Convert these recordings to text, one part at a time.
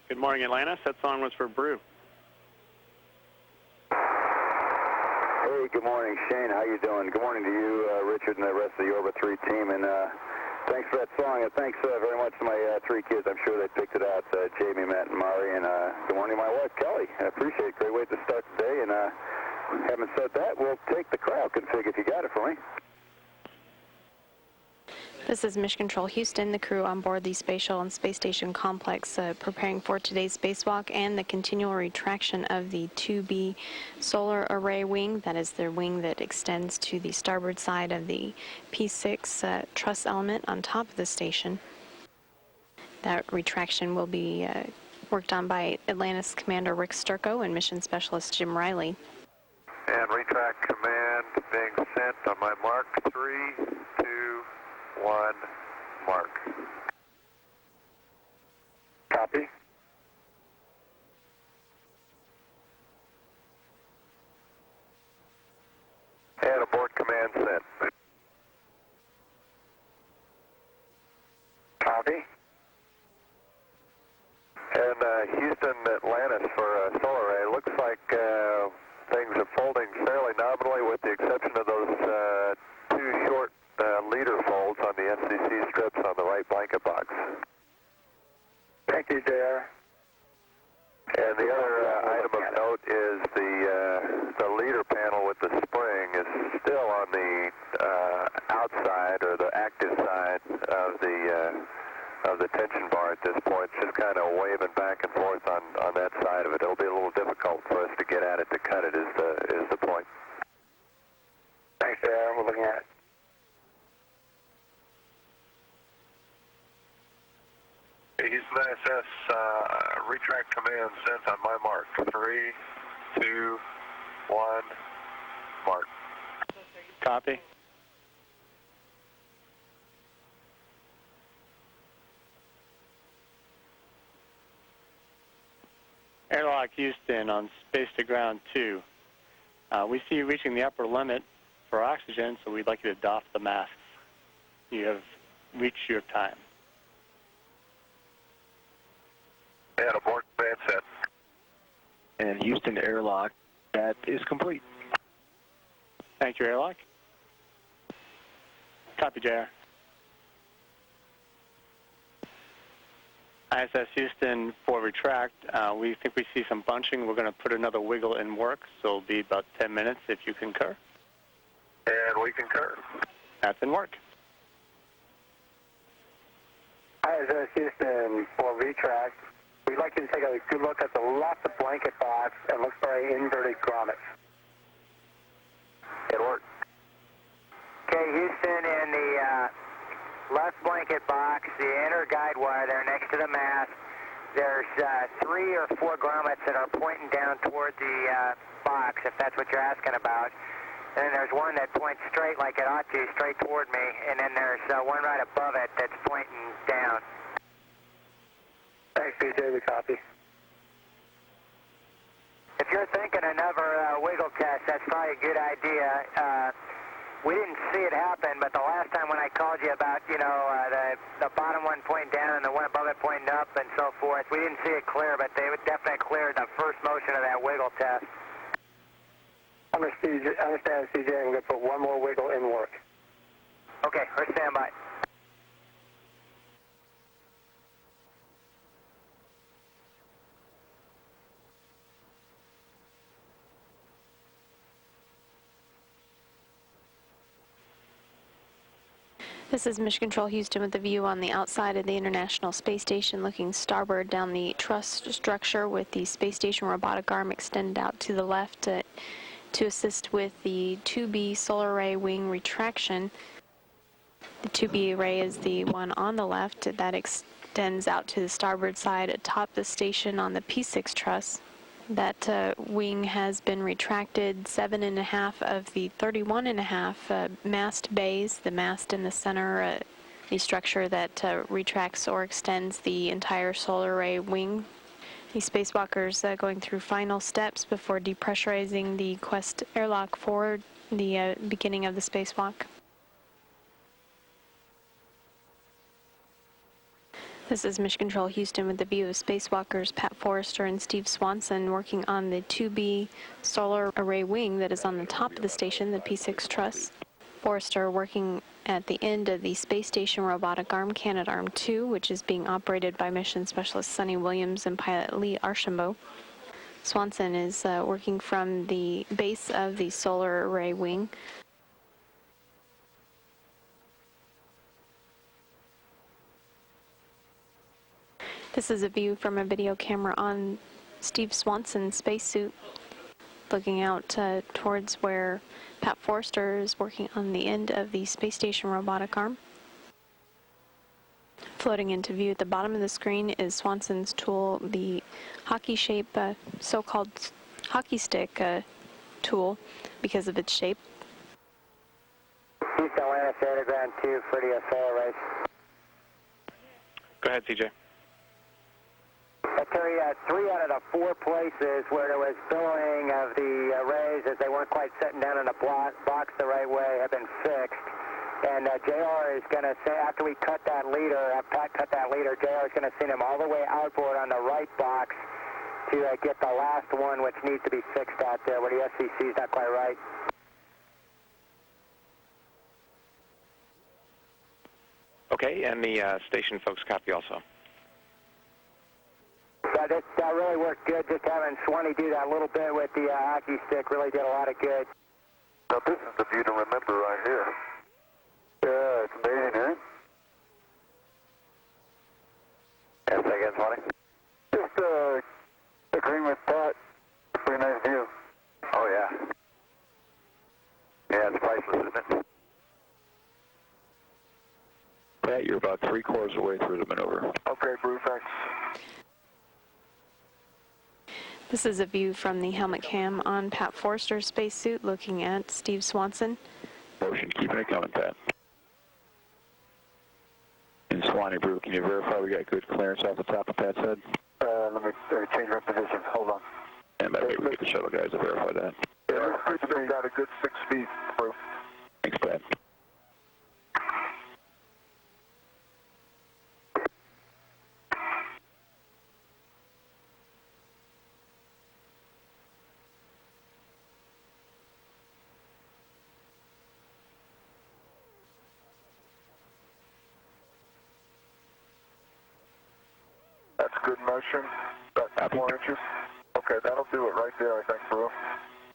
Good morning, Atlantis. That song was for Brew. Hey, good morning, Shane. How you doing? Good morning to you, Richard, and the rest of the Orbit 3 team. And thanks for that song. And thanks very much to my 3 kids. I'm sure they picked it out, Jamie, Matt, and Mari. And good morning to my wife, Kelly. I appreciate it. Great way to start the day. And having said that, we'll take the crowd config if you got it for me. This is Mission Control Houston, the crew on board the Space Shuttle and Space Station Complex preparing for today's spacewalk and the continual retraction of the 2B solar array wing. That is the wing that extends to the starboard side of the P6 truss element on top of the station. That retraction will be worked on by Atlantis Commander Rick Sturko and Mission Specialist Jim Riley. And retract command being sent on my mark. 3, 2, 1, mark. Copy. And abort command sent. Copy. And Houston, Atlantis for solar array. Looks like things are folding fairly nominally with the exception of those 2 short leader folds on the FCC strips on the right blanket box. Thank you, JR. And the other item of note is the leader panel with the spring is still on the outside or the active side of the tension bar at this point. It's just kind of waving back and forth on that side of it. It'll be a little difficult for us to get at it to cut it. Is the point. Thanks, JR. We're looking at it. Houston ISS, retract command sent on my mark. 3, 2, 1, mark. Copy. Airlock Houston on Space to Ground 2. We see you reaching the upper limit for oxygen, so we'd like you to doff the masks. You have reached your time. And abort command sent. And Houston airlock, that is complete. Thank you, Airlock. Copy, JR. ISS Houston for retract. We think we see some bunching. We're going to put another wiggle in work, so it'll be about 10 minutes if you concur. And we concur. That's in work. ISS Houston for retract. We'd like you to take a good look at the left blanket box and look for an inverted grommet. It worked. Okay, Houston, in the left blanket box, the inner guide wire there next to the mast, there's 3 or 4 grommets that are pointing down toward the box, if that's what you're asking about. And then there's one that points straight like it ought to, straight toward me, and then there's one right above it that's pointing down. Thanks, BJ. We copy. If you're thinking another wiggle test, that's probably a good idea. We didn't see it happen, but the last time when I called you about, you know, the bottom one pointing down and the one above it pointing up and so forth, we didn't see it clear, but they would definitely clear the first motion of that wiggle test. Understand, CJ. I'm going to put one more wiggle in work. Okay, we're standby. This is Mission Control Houston with the view on the outside of the International Space Station looking starboard down the truss structure with the space station robotic arm extended out to the left to assist with the 2B solar array wing retraction. The 2B array is the one on the left that extends out to the starboard side atop the station on the P6 truss. That wing has been retracted 7.5 of the 31.5 mast bays, the mast in the center, the structure that retracts or extends the entire solar array wing. The spacewalkers going through final steps before depressurizing the Quest airlock for the beginning of the spacewalk. This is Mission Control Houston with the view of spacewalkers Pat Forrester and Steve Swanson working on the 2B solar array wing that is on the top of the station, the P6 truss. Forrester working at the end of the space station robotic arm, Canadarm2, which is being operated by mission specialist Sonny Williams and pilot Lee Archambault. Swanson is working from the base of the solar array wing. This is a view from a video camera on Steve Swanson's spacesuit, looking out towards where Pat Forrester is working on the end of the space station robotic arm. Floating into view at the bottom of the screen is Swanson's tool, the hockey shape, so-called hockey stick tool because of its shape. Houston, Atlanta, Santa Ground 2 for the solar arrays. Go ahead, CJ. Terry, 3 out of the 4 places where there was billowing of the arrays as they weren't quite sitting down in a box the right way have been fixed. And JR is going to say, after we cut that leader, Pat cut that leader, JR is going to send him all the way outboard on the right box to get the last one, which needs to be fixed out there where the SCC is not quite right. Okay, and the station folks copy also. Yeah, that really worked good. Just having Swanee do that little bit with the hockey stick really did a lot of good. Now this is the view to remember right here. Yeah, it's amazing, huh? 10 seconds, Swanee. Just agreeing with Pat. Pretty nice view. Oh, yeah. Yeah, it's priceless, isn't it? Pat, you're about 3/4 of the way through the maneuver. Okay, Bruce, thanks. This is a view from the helmet cam on Pat Forrester's spacesuit looking at Steve Swanson. Motion, keeping it coming, Pat. And Swanee, Brew, can you verify we got good clearance off the top of Pat's head? Let me change my position. Hold on. And maybe we get the shuttle guys to verify that. Yeah, I still got a good 6 feet, Brew. Thanks, Pat. That's good motion. About 4 inches. Okay, that'll do it right there, I think, Brew.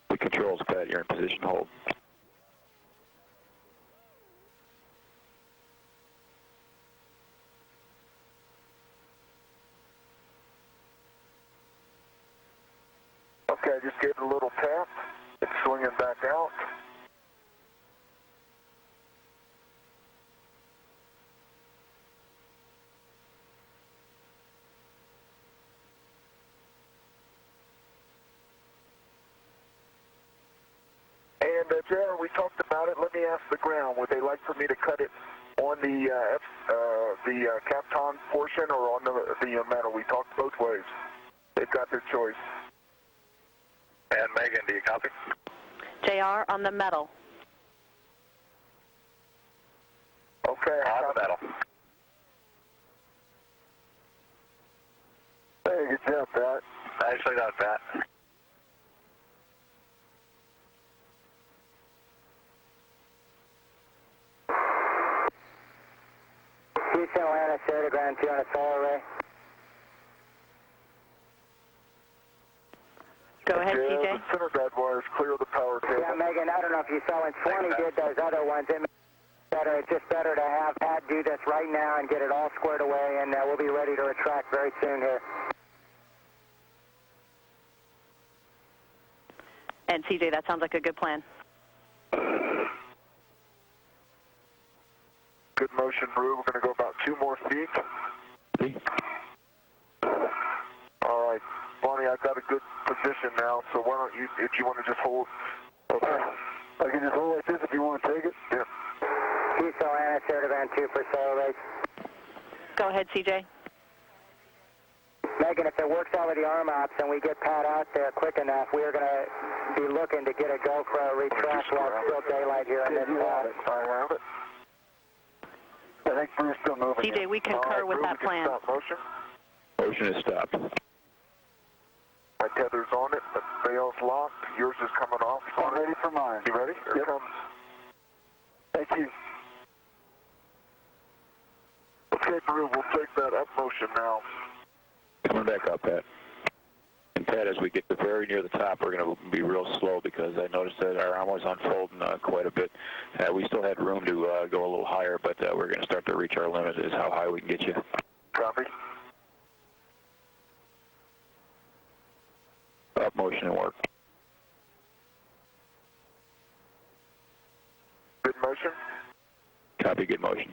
The controls, Pat, you're in position, hold. Okay, I just gave it a little tap. It's swinging back out. And, Jared, we talked about it. Let me ask the ground. Would they like for me to cut it on the Kapton portion or on the metal? We talked both ways. They've got their choice. And Megan, do you copy? JR on the metal. Okay. On the metal. Hey, good job, Pat. Nicely done, Pat. Houston, Atlanta, Santa Ground 2 on a solar array. Go ahead, yeah, CJ. The center guide wires clear the power cable. Yeah, Megan, I don't know if you saw when Swanee did those other ones, it made it better. It's just better to have Pat do this right now and get it all squared away, and we'll be ready to retract very soon here. And CJ, that sounds like a good plan. Good motion, Brew. We're going to go about 2 more feet. All right. Bonnie, I've got a good position now, so why don't you, if you want to just hold. Okay. I can just hold like this if you want to take it. Yeah. Houston, Atlanta, Santa Ground 2 for solar arrays. Go ahead, CJ. Megan, if it works out with the arm ops and we get Pat out there quick enough, we're going to be looking to get a go for a retract while it's still daylight here in this I have it. think Bruce still moving. CJ, we concur with that plan. Stop motion. Motion is stopped. My tether's on it, the bail's locked. Yours is coming off. I'm ready for mine. You ready? Here it comes. Thank you. Okay, Drew, we'll take that up motion now. Coming back up, Pat. And Pat, as we get to very near the top, we're going to be real slow because I noticed that our arm was unfolding quite a bit. We still had room to go a little higher, but we're going to start to reach our limit is how high we can get you. Copy. Up motion and work. Good motion. Copy, good motion.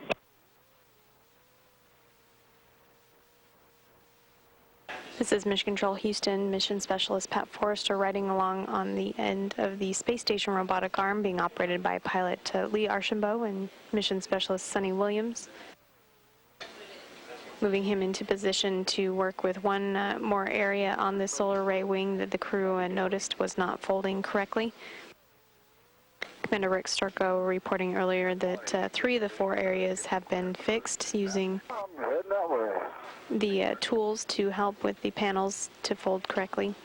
This is Mission Control Houston, Mission Specialist Pat Forrester riding along on the end of the space station robotic arm being operated by pilot Lee Archambault and Mission Specialist Sonny Williams. Moving him into position to work with one more area on the solar array wing that the crew noticed was not folding correctly. Commander Rick Storko reporting earlier that 3 of the 4 areas have been fixed using the tools to help with the panels to fold correctly.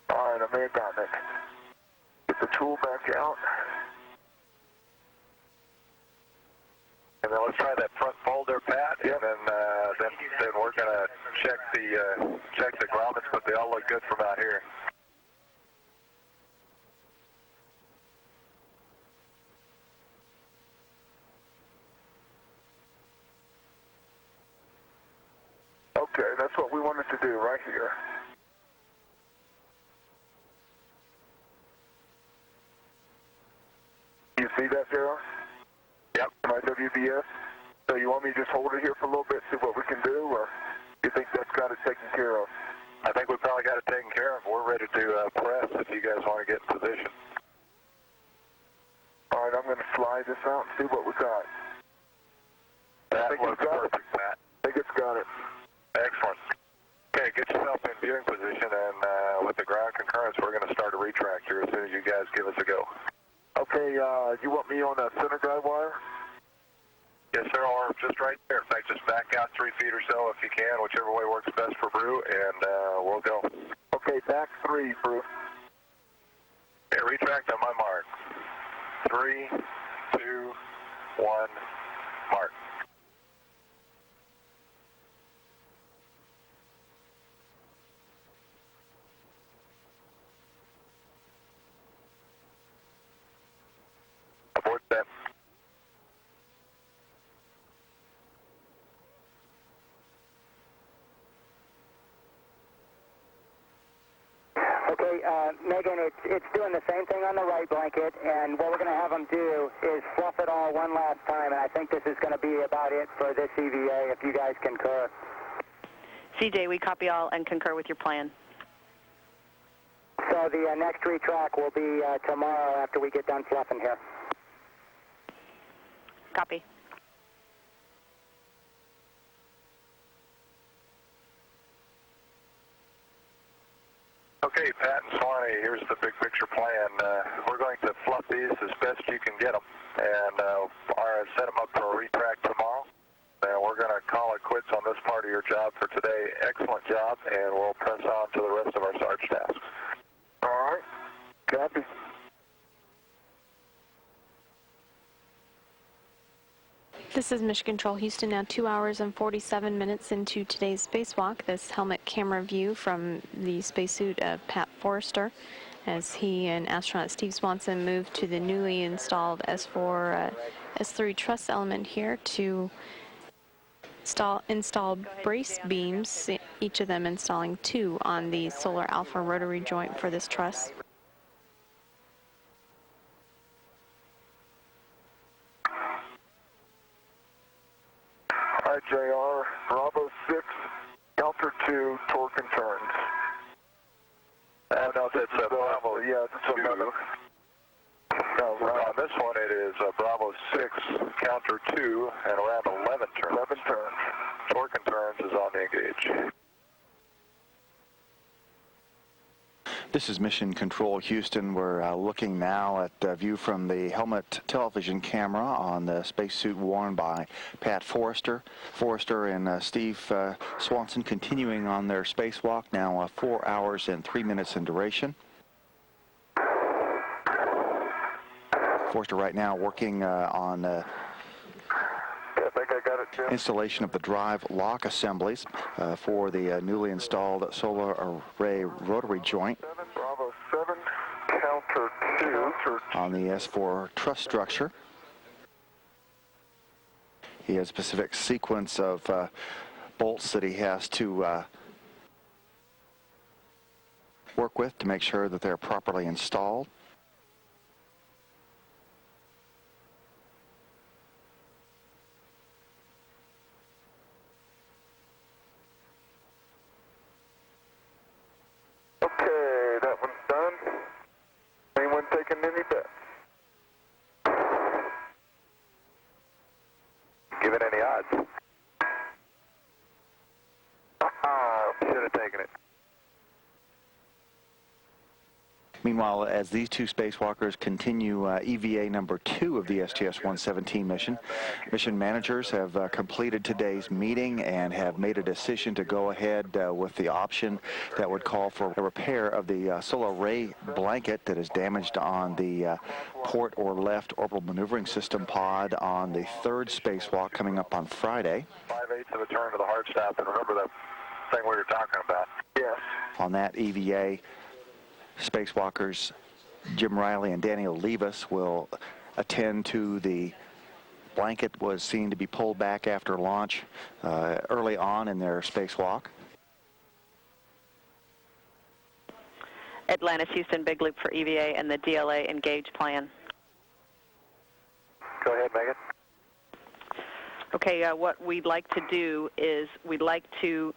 All right, I may have gotten it. Get the tool back out. And then let's try that front folder, Pat. Yep. And then we're gonna check the grommets, but they all look good from out here. Okay, that's what we wanted to do right here. You see that, JR? Yep. My WBS. So you want me to just hold it here for a little bit, see what we can do, or you think that's got it taken care of? I think we probably got it taken care of. We're ready to press if you guys want to get in position. All right, I'm going to slide this out and see what we got. That looks perfect, Pat. I think it's got it. Excellent. Okay, get yourself in viewing position, and with the ground concurrence, we're going to start a retract here as soon as you guys give us a go. Okay, you want me on a center guide wire? Yes, sir, or just right there. In fact, just back out 3 feet or so if you can, whichever way works best for Brew, and we'll go. Okay, back 3, Brew. Okay, retract on my mark. 3, 2, 1, mark. Abort that. Okay, Megan, it's doing the same thing on the right blanket, and what we're going to have them do is fluff it all one last time, and I think this is going to be about it for this EVA, if you guys concur. CJ, we copy all and concur with your plan. So the next retrack will be tomorrow after we get done fluffing here. Copy. Okay, Pat and Swanee, here's the big picture plan. We're going to fluff these as best you can get them, and set them up for a retract tomorrow. And we're going to call it quits on this part of your job for today. Excellent job, and we'll press on to the rest of our Sarge tasks. All right, copy. This is Mission Control Houston, now 2 hours and 47 minutes into today's spacewalk. This helmet camera view from the spacesuit of Pat Forrester as he and astronaut Steve Swanson move to the newly installed S3 truss element here to install brace beams, each of them installing 2 on the Solar Alpha rotary joint for this truss. All right, JR, Bravo 6, Delta 2, torque and turns. No, that's Bravo. Yeah, it's another. No, on this one it is Bravo 6, counter 2, and around 11 turns. 11 turns. Torque and turns is on the engage. This is Mission Control Houston. We're looking now at a view from the helmet television camera on the spacesuit worn by Pat Forrester. Forrester and Steve Swanson continuing on their spacewalk, now 4 hours and 3 minutes in duration. Forrester right now working on I think I got it, Jim. installation of the drive lock assemblies for the newly installed solar array rotary joint Bravo 7, counter 2. on the S4 truss structure. He has a specific sequence of bolts that he has to work with to make sure that they're properly installed. Okay, that one's done. Anyone taking any bets? Giving any odds? Should have taken it. Meanwhile, as these two spacewalkers continue EVA number 2 of the STS-117 mission, mission managers have completed today's meeting and have made a decision to go ahead with the option that would call for a repair of the solar array blanket that is damaged on the port or left orbital maneuvering system pod on the 3rd spacewalk coming up on Friday. 5/8 of a turn to the hard stop, and remember that thing we were talking about? Yes. On that EVA, spacewalkers Jim Riley and Daniel Levis will attend to the blanket was seen to be pulled back after launch early on in their spacewalk. Atlantis, Houston, big loop for EVA and the DLA engage plan. Go ahead, Megan. Okay, what we'd like to do is we'd like to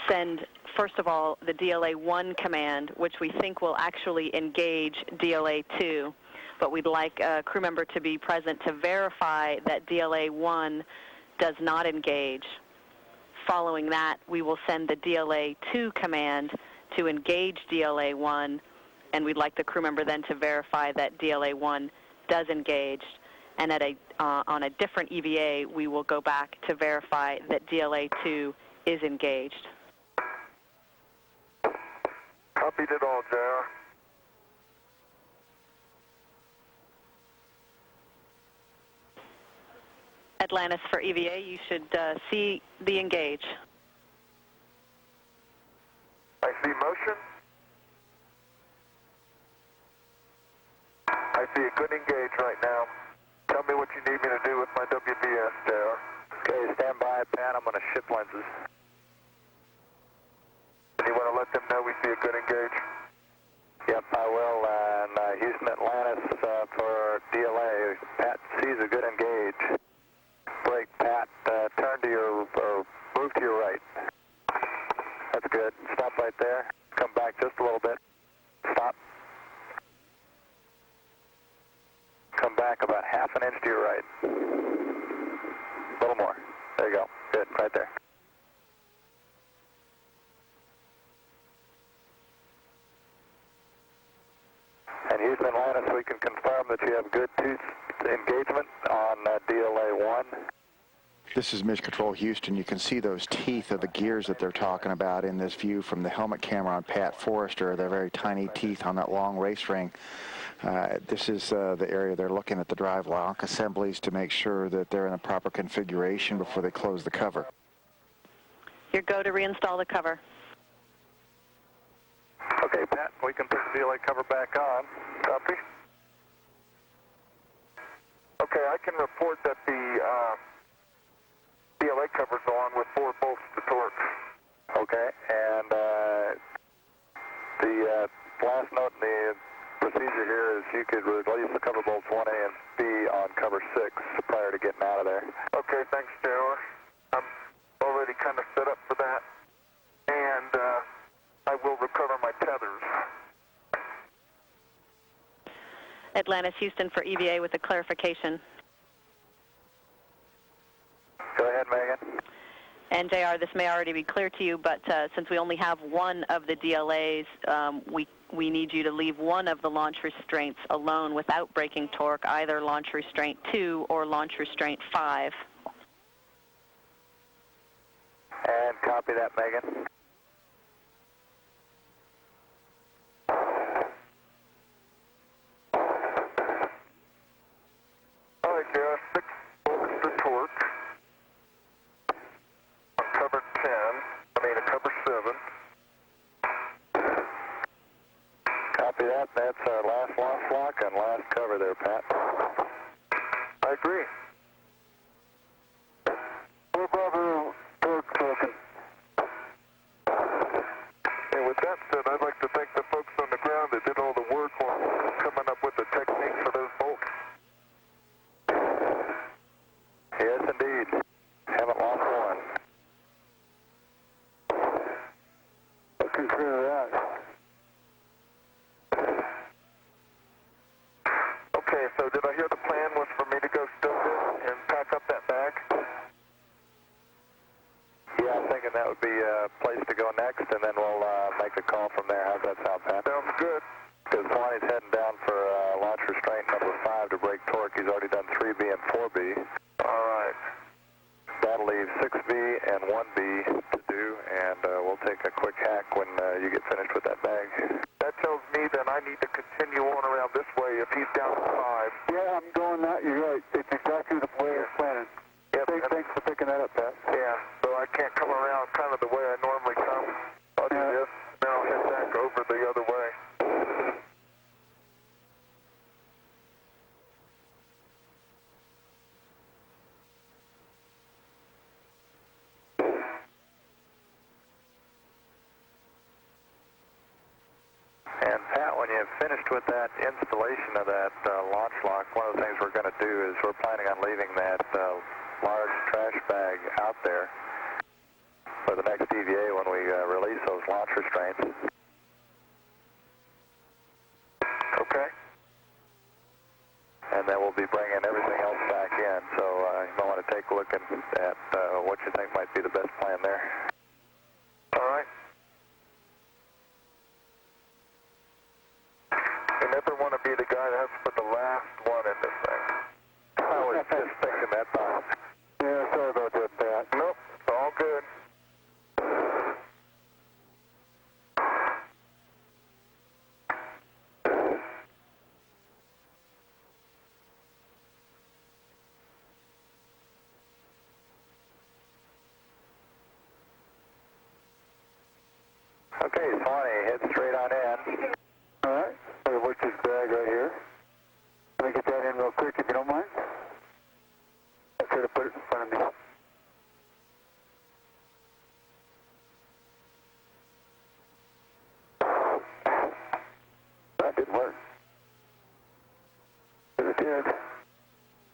send, first of all, the DLA-1 command, which we think will actually engage DLA-2, but we'd like a crew member to be present to verify that DLA-1 does not engage. Following that, we will send the DLA-2 command to engage DLA-1, and we'd like the crew member then to verify that DLA-1 does engage. And at on a different EVA, we will go back to verify that DLA-2 is engaged. Copied it all, JR. Atlantis for EVA, you should see the engage. I see motion. I see a good engage right now. Tell me what you need me to do with my WDS, JR. Okay, stand by, Pat. I'm going to shift lenses. You want to let them know we see a good engage? Yep, I will. And Houston, Atlantis for DLA. Pat sees a good engage. Brake, Pat. Turn to your, or move to your right. That's good. Stop right there. Come back just a little bit. Stop. Come back about half an inch to your right. A little more. There you go. Good. Right there. And Houston, Atlantis, we can confirm that you have good tooth engagement on DLA-1. This is Mission Control Houston. You can see those teeth of the gears that they're talking about in this view from the helmet camera on Pat Forrester. They're very tiny teeth on that long race ring. This is the area they're looking at the drive lock assemblies to make sure that they're in the proper configuration before they close the cover. Your go to reinstall the cover. Okay, Pat, we can put the DLA cover back on. Copy. Okay, I can report that the DLA cover's on with 4 bolts to torque. Okay, and the last note in the procedure here is you could release the cover bolts 1A and B on cover 6 prior to getting out of there. Okay, thanks, JR. I'm already kind of set up for that, and I will recover my tethers. Atlantis Houston for EVA with a clarification. Go ahead, Megan. And JR, this may already be clear to you, but since we only have one of the DLAs, we need you to leave one of the launch restraints alone without breaking torque, either launch restraint 2 or launch restraint 5. And copy that, Megan. All right, JR, 6 volts to torque. Cover 10, cover 7. Copy that. That's our last launch lock and last cover there, Pat. I agree. 4 Bravo, torque token. And with that said, I'd like to thank the folks on the ground that did all the work on coming up with the technique for those bolts. Yes, indeed. Haven't lost one. Looking through that. Okay, so did I hear the plan was for me to go stow this and pack up that bag? Yeah, I'm thinking that would be a place to go next, and then we'll make a call from there. How's that sound, Pat? Sounds good. Because Lonnie's heading down for launch restraint number 5 to break torque. He's already done 3B and 4B. All right. That'll leave 6B and 1B to do, and we'll take a quick hack when you get finished with that bag. That tells me that I need to continue on around this way if he's down to 5. Yeah, I'm going that. You're right. It's exactly the way I was planning. Yep. Thanks for picking that up, Pat. Yeah, so I can't come around kind of the way I normally come. I'll do this, then I'll head back over the other way. And Pat, when you've finished with that installation of that launch lock, one of the things we're going to do is we're planning on leaving that large trash bag out there for the next EVA when we release those launch restraints. Okay. And then we'll be bringing everything else back in, so you might want to take a look at what you think might be the best plan there. All right. You never want to be the guy that has to put the last one in this thing. I was just thinking that thought. Yeah, sorry about that, Pat. Nope, it's all good. Okay, Swanee, head straight on in. All right, I'll work this bag right here. Let me get that in real quick if you don't mind. I'll try to put it in front of me. That didn't work. But it did.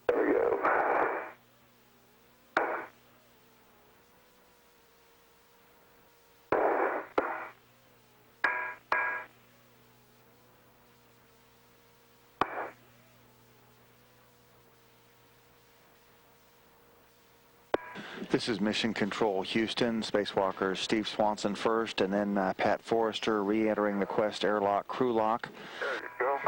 There we go. This is Mission Control Houston. Spacewalkers Steve Swanson first, and then Pat Forrester re-entering the Quest airlock crew lock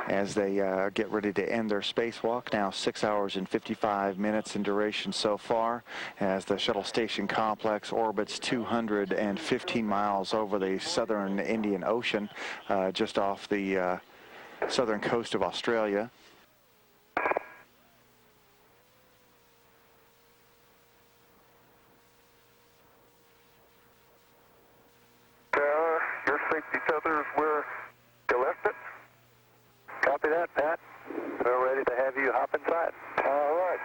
as they get ready to end their spacewalk. Now 6 hours and 55 minutes in duration so far, as the shuttle station complex orbits 215 miles over the southern Indian Ocean, just off the southern coast of Australia. Your safety tether is where you left it? Copy that, Pat. We're ready to have you hop inside. All right.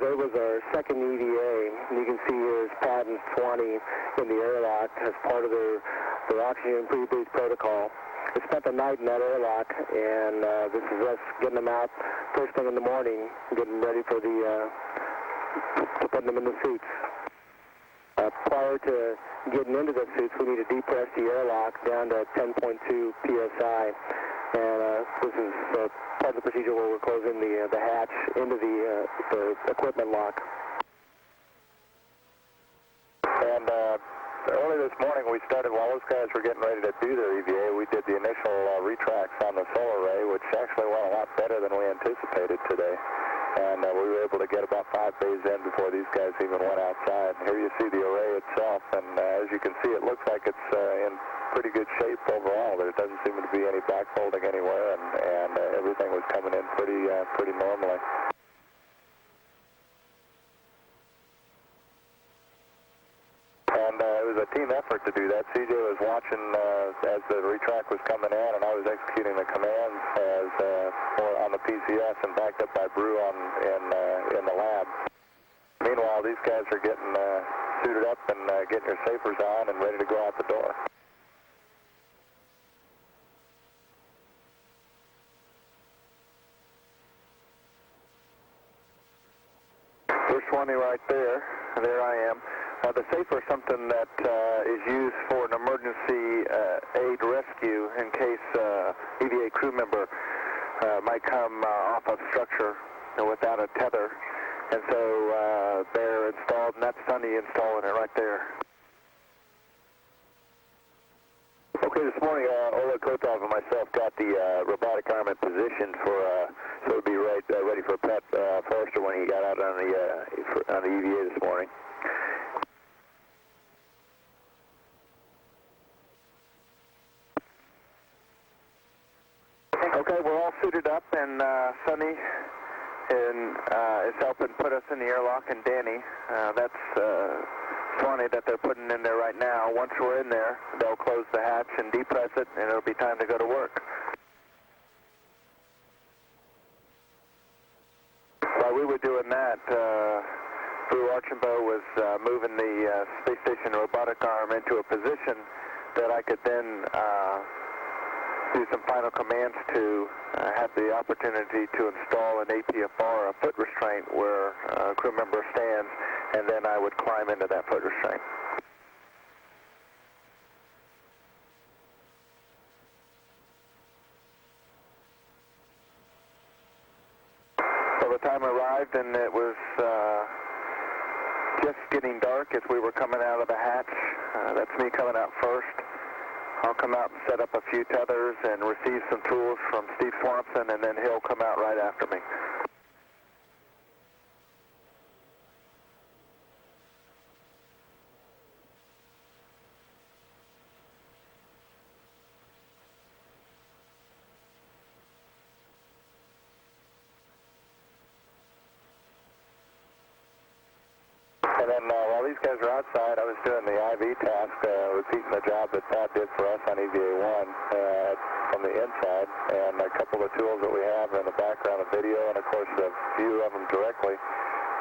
today was our second EVA. And you can see here is patent 20 in the airlock as part of their oxygen pre-boost protocol. They spent the night in that airlock, and this is us getting them out first thing in the morning, getting ready for to putting them in the suits. Prior to getting into the suits, we need to depress the airlock down to 10.2 psi, and this is part of the procedure where we're closing the hatch into the equipment lock. And early this morning, we started, while those guys were getting ready to do their EVA, we did the initial retracts on the solar array, which actually went a lot better than we anticipated today. And we were able to get about 5 bays in before these guys even went outside. Here you see the array itself, and as you can see, it looks like it's in pretty good shape overall. There doesn't seem to be any backfolding anywhere, and everything was coming in pretty normally. And it was a team effort to do that. CJ was watching as the retract was coming in, and I was executing the commands on the PCS and backed up by Brew in the lab. Meanwhile, these guys are getting suited up and getting their safers on and ready to go out the door. There's 20 right there. There I am. The safer is something that is used for an emergency aid rescue in case EVA crew member might come off of structure without a tether. And so they're installed, and that's Sunny installing it right there. Okay, this morning, Oleg Kotov and myself got the robotic arm in position so it would be ready for Pat Forrester when he got out on the EVA this morning. Okay, we're all suited up, and Sunny is helping put us in the airlock, and Danny, that's 20 that they're putting in there right now. Once we're in there, they'll close the hatch and depress it, and it'll be time to go to work. While we were doing that, Drew Archambault was moving the space station robotic arm into a position that I could then do some final commands to have the opportunity to install an APFR, a foot restraint, where a crew member stands, and then I would climb into that foot restraint. So the time arrived, and it was just getting dark as we were coming out of the hatch. That's me coming out first. I'll come out and set up a few tethers and receive some tools from Steve Swanson, and then he'll come out right after me. And then while these guys are outside, I was doing the IV task, repeating the job that Pat did for us on EVA-1 from the inside, and a couple of tools that we have in the background of video, and of course a view of them directly.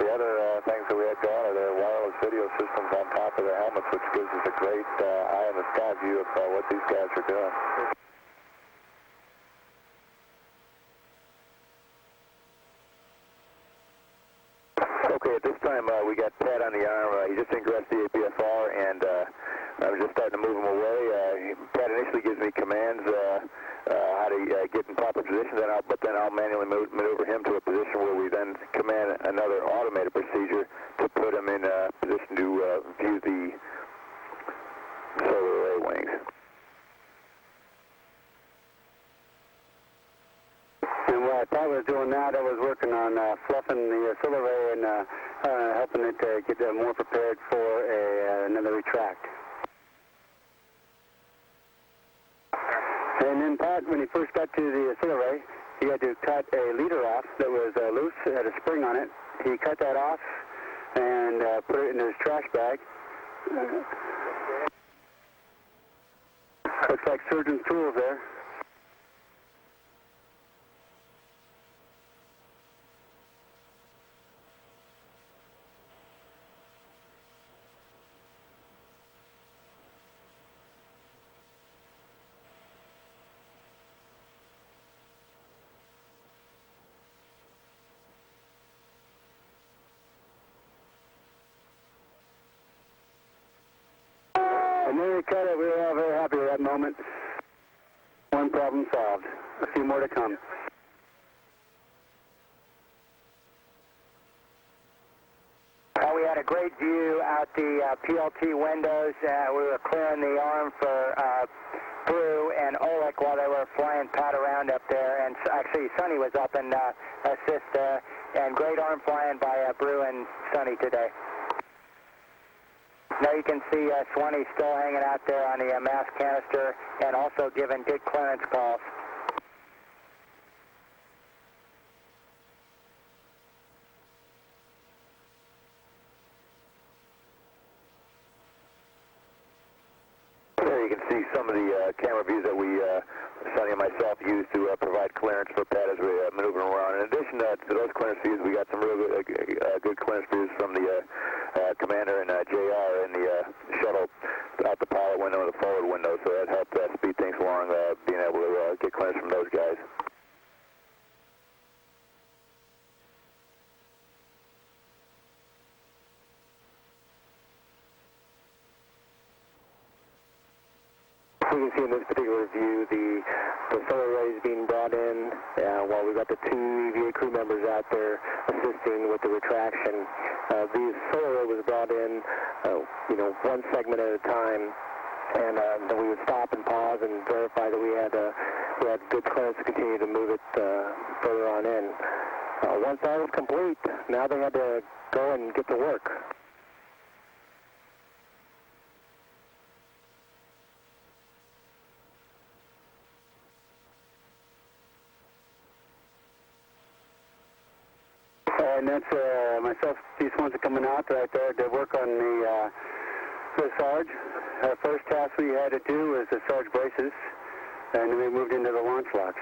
The other things that we had going are their wireless video systems on top of their helmets, which gives us a great eye-in-the-sky view of what these guys are doing. Okay, at this time we got Pat on the arm. He just ingressed the APFR, and I was just starting to move him away. Pat initially gives me commands how to get in proper position, but then I'll manually maneuver him to a position where we then command another automated procedure to put him in a position to view the solar array wings. And while Pat was doing that, I was working on fluffing the solar array and helping it get more prepared for another retract. And then Pat, when he first got to the solar array, he had to cut a leader off that was loose, it had a spring on it. He cut that off and put it in his trash bag. Looks like surgeon's tools there. And then we cut it. We were all very happy with that moment. One problem solved. A few more to come. We had a great view out the PLT windows. We were clearing the arm for Brew and Oleg while they were flying Pat around up there. And actually, Sonny was up and assist and great arm flying by Brew and Sonny today. Now you can see Swanee still hanging out there on the mass canister and also giving good clearance calls. There you can see some of the camera views that we, Sonny and myself, used to provide clearance for Pat as we maneuver around. In addition to those clearance views, we got some real good clearance views from the commander and JR in the shuttle out the pilot window and the forward window, so that helped speed things along, being able to get clearance from those guys. We can see in this particular view the solar rays being brought in while we've got the two EVA crew members out there assisting with the retraction. The solar ray was brought in, one segment at a time, and then we would stop and pause and verify that we had good clearance to continue to move it further on in. Once that was complete, now they had to go and get to work. And that's myself, Steve Swanson, coming out right there to work on the Sarge. First task we had to do was the Sarge braces, and then we moved into the launch locks.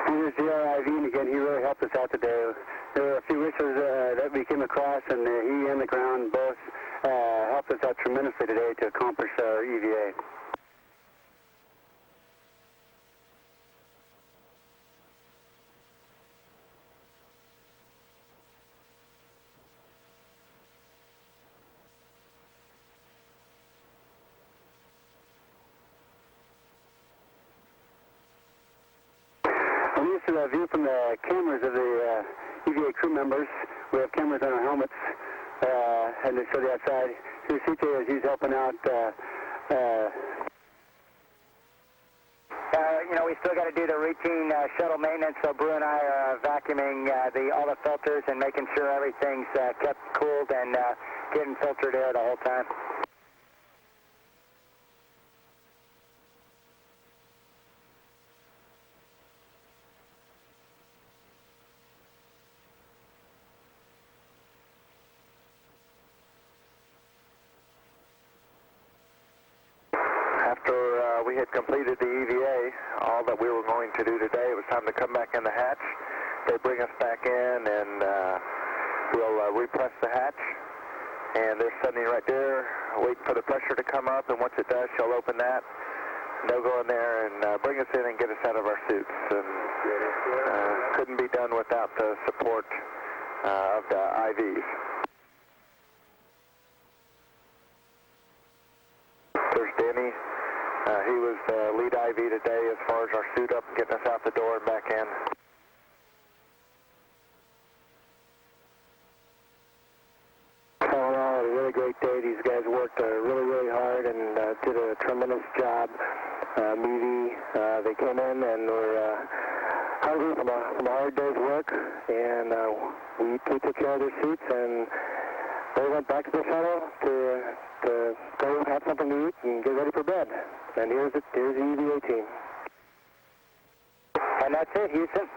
Here's JR and again, he really helped us out today. There were a few issues that we came across, and he and the ground both helped us out tremendously today to accomplish our EVA. This is a view from the cameras of the EVA crew members. We have cameras on our helmets, and they show the outside. Here's CJ as he's helping out. We still got to do the routine shuttle maintenance, so Brew and I are vacuuming all the filters and making sure everything's kept cooled and getting filtered air the whole time. After we had completed the EVA, all that we were going to do today, it was time to come back in the hatch. They bring us back in, and we'll repress the hatch. And they're sitting right there, waiting for the pressure to come up, and once it does, she'll open that. They'll go in there and bring us in and get us out of our suits. And couldn't be done without the support of the IVs. There's Denny. He was the lead IV today as far as our suit up, getting us out the door and back in. All in all, a really great day. These guys worked really, really hard and did a tremendous job. Meaty, they came in and were hungry from a hard day's work, and we took care of their suits, and they went back to the shuttle to go have something to eat and get ready for bed. And here's the EVA team. And that's it, Houston.